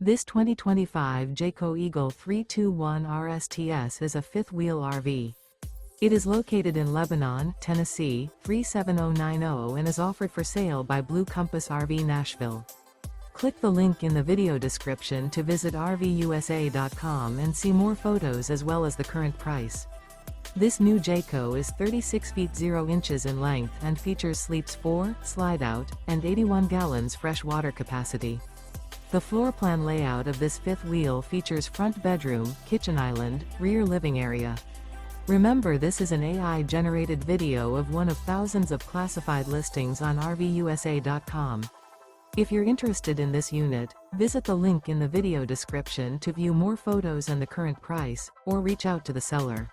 This 2025 Jayco Eagle 321 RSTS is a fifth-wheel RV. It is located in Lebanon, Tennessee, 37090 and is offered for sale by Blue Compass RV Nashville. Click the link in the video description to visit RVUSA.com and see more photos as well as the current price. This new Jayco is 36 feet 0 inches in length and features sleeps 4, slide-out, and 81 gallons fresh water capacity. The floor plan layout of this fifth wheel features front bedroom, kitchen island, rear living area. Remember, this is an AI-generated video of one of thousands of classified listings on RVUSA.com. If you're interested in this unit, visit the link in the video description to view more photos and the current price, or reach out to the seller.